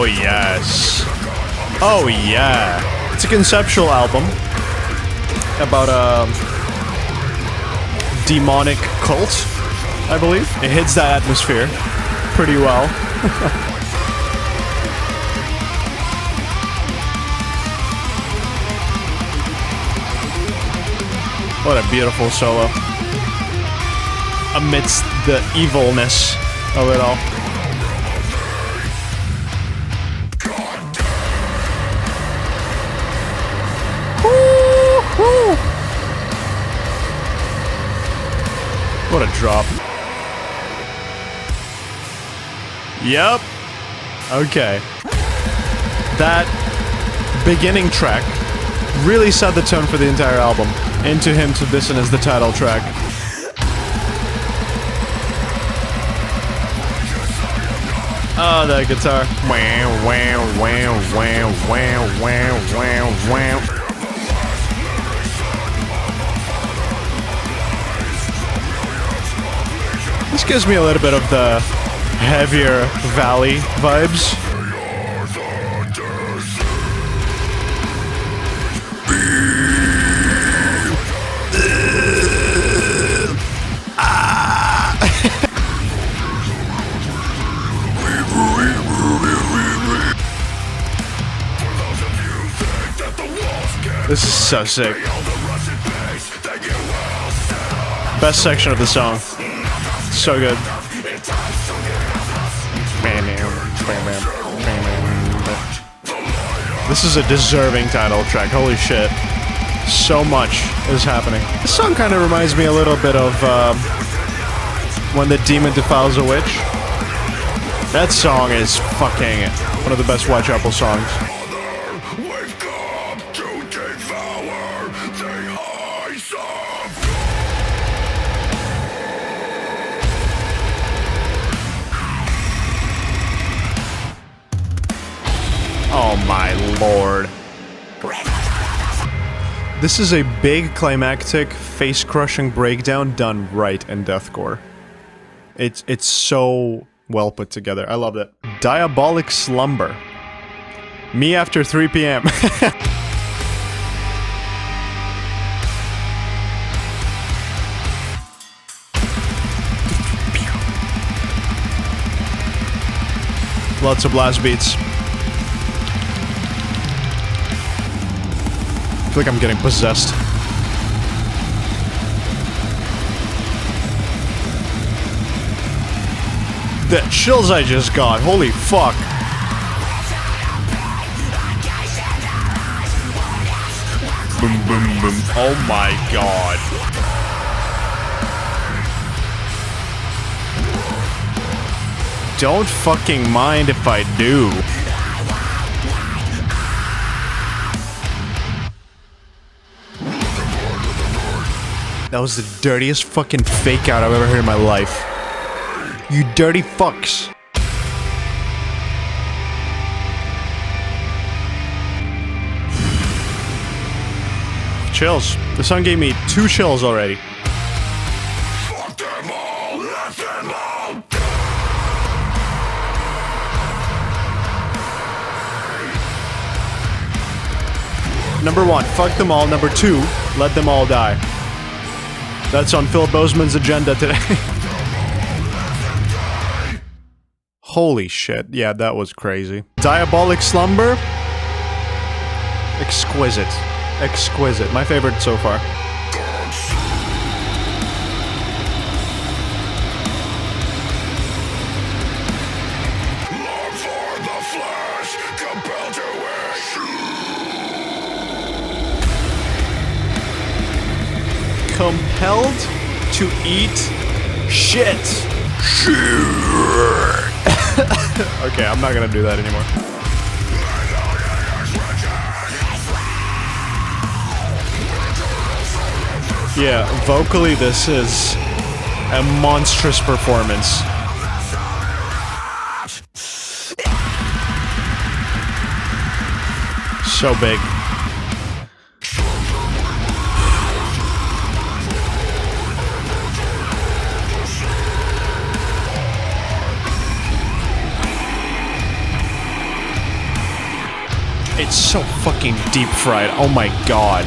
Oh, yes. Oh, yeah. It's a conceptual album about a demonic cult, I believe. It hits that atmosphere pretty well. What a beautiful solo. Amidst the evilness of it all. Woo-hoo. What a drop. Yep. Okay. That beginning track really set the tone for the entire album. Into Him to Dissonance, the title track. Oh, that guitar. Wow, wow, wow, wow, wow, wow, wow, wow. This gives me a little bit of the heavier Valley vibes. This is so sick. Best section of the song. So good. This is a deserving title track. Holy shit. So much is happening. This song kind of reminds me a little bit of When the Demon Defiles a Witch. That song is fucking one of the best Whitechapel songs. Oh my lord. This is a big climactic, face-crushing breakdown done right in deathcore. It's so well put together. I love it. Diabolic Slumber. Me after 3 p.m. Lots of blast beats. I feel like I'm getting possessed. The chills I just got, holy fuck. Boom, boom, boom. Oh my god. Don't fucking mind if I do. That was the dirtiest fucking fake out I've ever heard in my life. You dirty fucks. Chills. The song gave me 2 chills already. Fuck them all, let them all die. Number 1, fuck them all. Number 2, let them all die. That's on Phil Bozeman's agenda today. Holy shit. Yeah, that was crazy. Diabolic Slumber. Exquisite. Exquisite. My favorite so far. Compelled to eat shit. Okay, I'm not gonna do that anymore. Yeah, vocally this is a monstrous performance. So big. It's so fucking deep fried. Oh my god.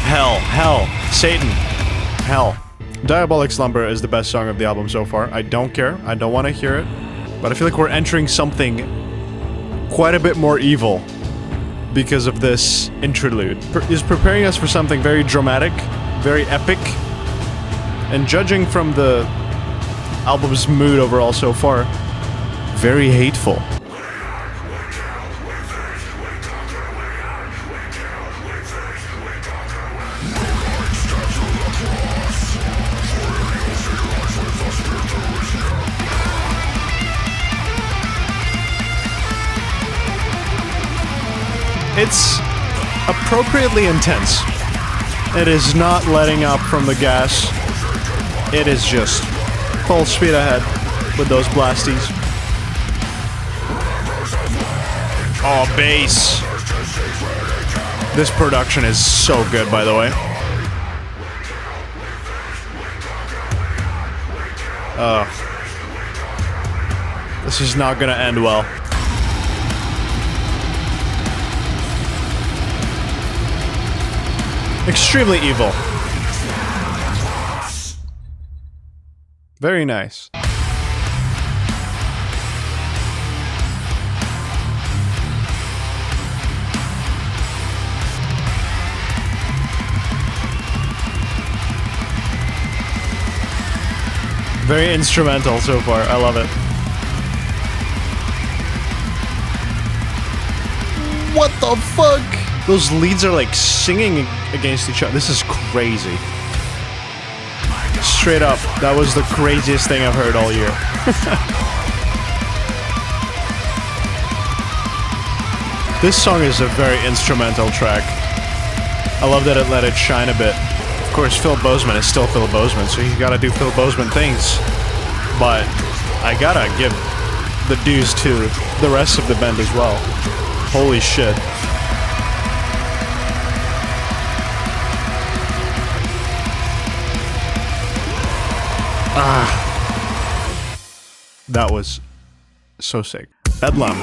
Hell, Satan, hell. Diabolic Slumber is the best song of the album so far. I don't care. I don't want to hear it. But I feel like we're entering something quite a bit more evil because of this interlude. Is preparing us for something very dramatic, very epic, and judging from the album's mood overall so far, very hateful. It's appropriately intense. It is not letting up from the gas. It is just full speed ahead with those blasties. Oh, bass. This production is so good, by the way. This is not gonna end well. Extremely evil. Very nice. Very instrumental so far. I love it. What the fuck? Those leads are like singing against each other. This is crazy. Straight up, that was the craziest thing I've heard all year. This song is a very instrumental track. I love that it let it shine a bit. Of course, Phil Bozeman is still Phil Bozeman, so you gotta do Phil Bozeman things. But I gotta give the dues to the rest of the band as well. Holy shit. That was so sick. Bedlam.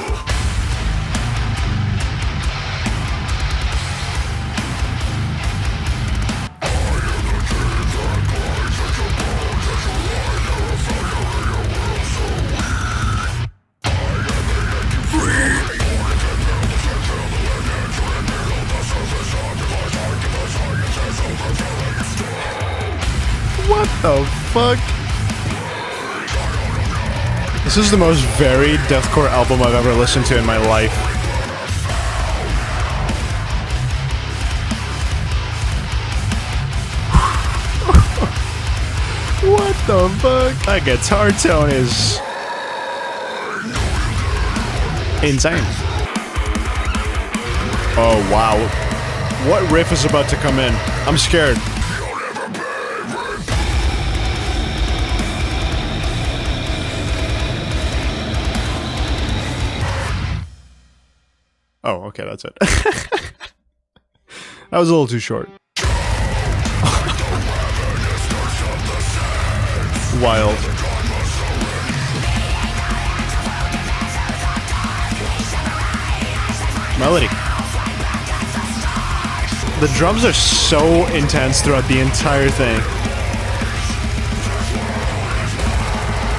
What the fuck? This is the most varied deathcore album I've ever listened to in my life. What the fuck? That guitar tone is insane. Oh wow. What riff is about to come in? I'm scared. Oh, okay, that's it. That was a little too short. Wild. Melody. The drums are so intense throughout the entire thing.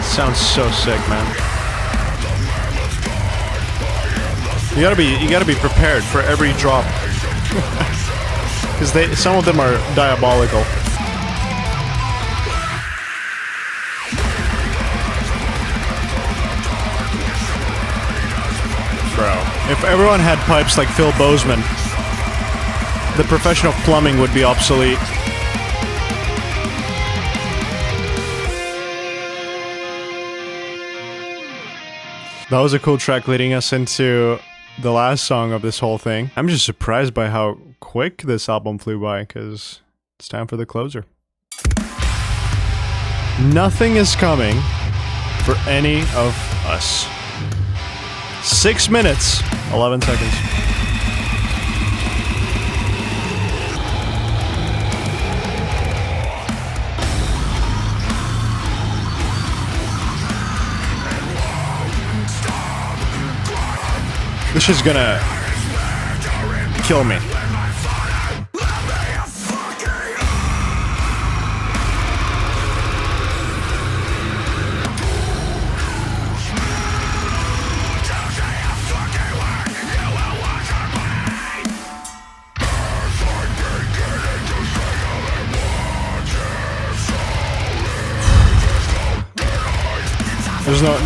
Sounds so sick, man. You gotta be prepared for every drop. Because some of them are diabolical. Bro, if everyone had pipes like Phil Bozeman, the professional plumbing would be obsolete. That was a cool track leading us into the last song of this whole thing. I'm just surprised by how quick this album flew by, because it's time for the closer. Nothing is coming for any of us. 6 minutes, 11 seconds. is gonna kill me.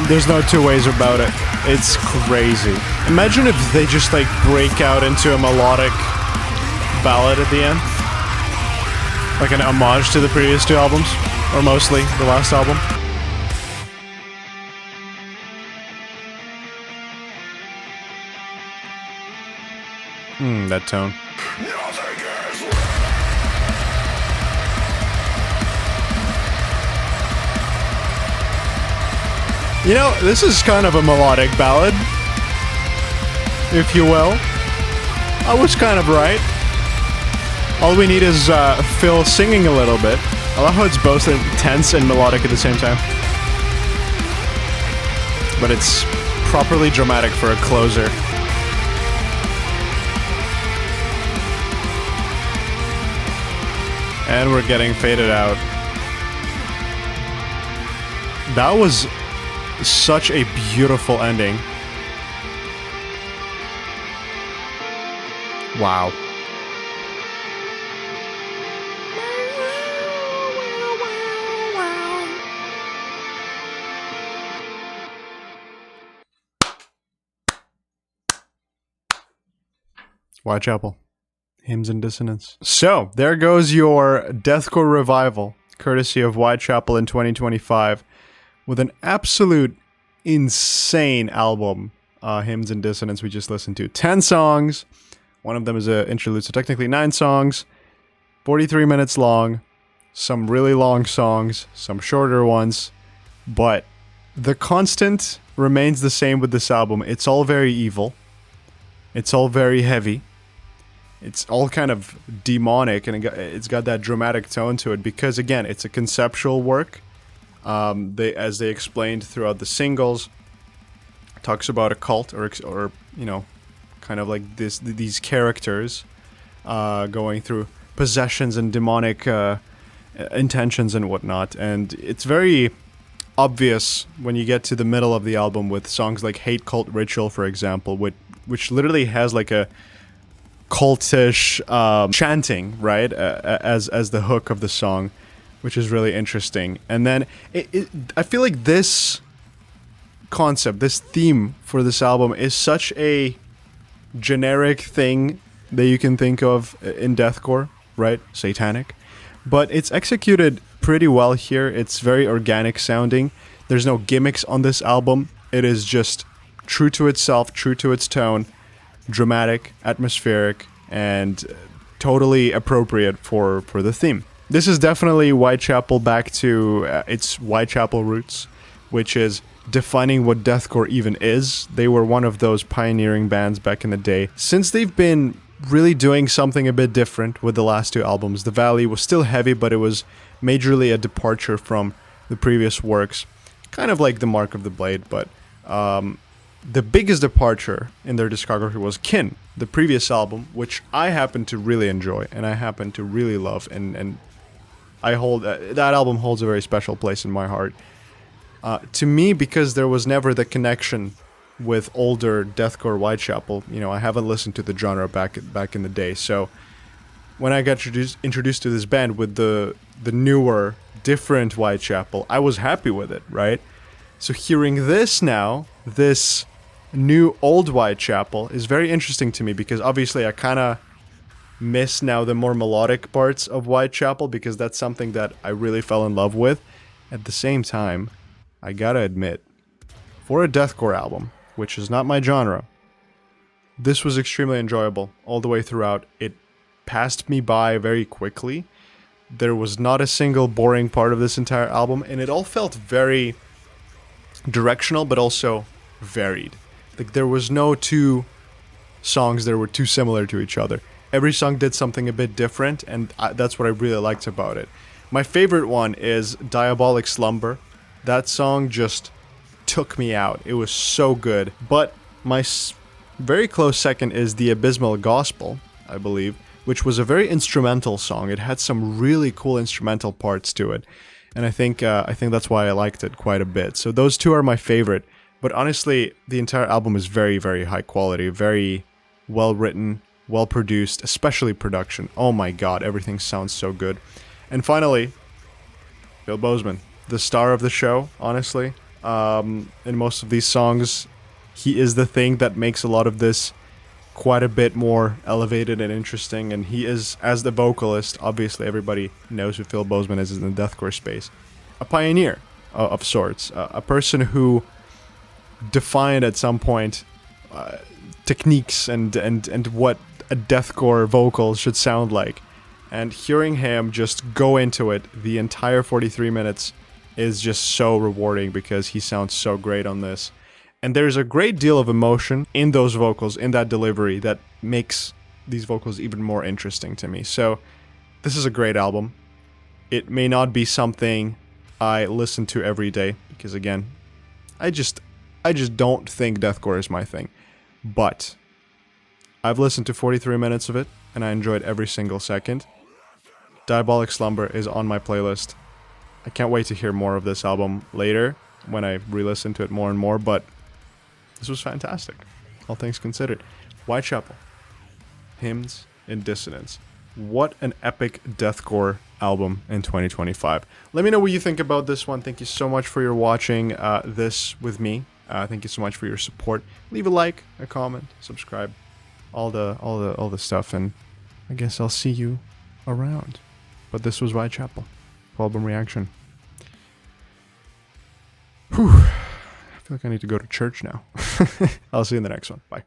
There's no two ways about it. It's crazy. Imagine if they just like break out into a melodic ballad at the end. Like an homage to the previous two albums. Or mostly the last album. That tone. You know, this is kind of a melodic ballad, if you will. I was kind of right. All we need is Phil singing a little bit. I love how it's both intense and melodic at the same time. But it's properly dramatic for a closer. And we're getting faded out. That was such a beautiful ending. Wow. Whitechapel. Hymns and Dissonance. So, there goes your deathcore revival, courtesy of Whitechapel in 2025, with an absolute insane album, Hymns and Dissonance we just listened to. 10 songs, one of them is an interlude, so technically 9 songs, 43 minutes long, some really long songs, some shorter ones, but the constant remains the same with this album. It's all very evil, it's all very heavy, it's all kind of demonic, and it's got that dramatic tone to it, because again, it's a conceptual work. As they explained throughout the singles, talks about a cult or you know, kind of like these characters going through possessions and demonic intentions and whatnot, and it's very obvious when you get to the middle of the album with songs like Hate Cult Ritual, for example, which literally has like a cultish chanting, right, as the hook of the song, which is really interesting. And then I feel like this concept, this theme for this album is such a generic thing that you can think of in deathcore, right? Satanic. But it's executed pretty well here. It's very organic sounding. There's no gimmicks on this album. It is just true to itself, true to its tone, dramatic, atmospheric, and totally appropriate for the theme. This is definitely Whitechapel back to its Whitechapel roots, which is defining what deathcore even is. They were one of those pioneering bands back in the day. Since they've been really doing something a bit different with the last 2 albums, The Valley was still heavy, but it was majorly a departure from the previous works. Kind of like The Mark of the Blade, but the biggest departure in their discography was Kin, the previous album, which I happen to really enjoy, and I happen to really love, and I hold that album holds a very special place in my heart. To me, because there was never the connection with older deathcore Whitechapel. You know, I haven't listened to the genre back in the day, so when I got introduced to this band with the newer, different Whitechapel, I was happy with it, right? So hearing this now, this new old Whitechapel, is very interesting to me, because obviously I kind of miss now the more melodic parts of Whitechapel, because that's something that I really fell in love with. At the same time, I gotta admit, for a deathcore album, which is not my genre, this was extremely enjoyable all the way throughout. It passed me by very quickly. There was not a single boring part of this entire album, and it all felt very directional, but also varied. Like, there was no 2 songs that were too similar to each other. Every song did something a bit different, and that's what I really liked about it. My favorite one is Diabolic Slumber. That song just took me out. It was so good. But my Very close second is The Abysmal Gospel, I believe, which was a very instrumental song. It had some really cool instrumental parts to it, and I think that's why I liked it quite a bit. So those two are my favorite. But honestly, the entire album is very, very high quality, very well written, well produced, especially production. Oh my god, everything sounds so good. And finally, Phil Bozeman, the star of the show, honestly. In most of these songs, he is the thing that makes a lot of this quite a bit more elevated and interesting, and he is, as the vocalist, obviously everybody knows who Phil Bozeman is in the deathcore space, a pioneer of sorts, a person who defined at some point techniques and what a deathcore vocal should sound like. And hearing him just go into it the entire 43 minutes is just so rewarding because he sounds so great on this. And there's a great deal of emotion in those vocals, in that delivery, that makes these vocals even more interesting to me. So this is a great album. It may not be something I listen to every day because, again, I just don't think deathcore is my thing. But I've listened to 43 minutes of it and I enjoyed every single second. Diabolic Slumber is on my playlist. I can't wait to hear more of this album later when I re-listen to it more and more, but this was fantastic, all things considered. Whitechapel, Hymns in Dissonance. What an epic deathcore album in 2025. Let me know what you think about this one. Thank you so much for your watching this with me. Thank you so much for your support. Leave a like, a comment, subscribe, all the stuff, and I guess I'll see you around. But this was Whitechapel, album reaction. Whew. I feel like I need to go to church now. I'll see you in the next one. Bye.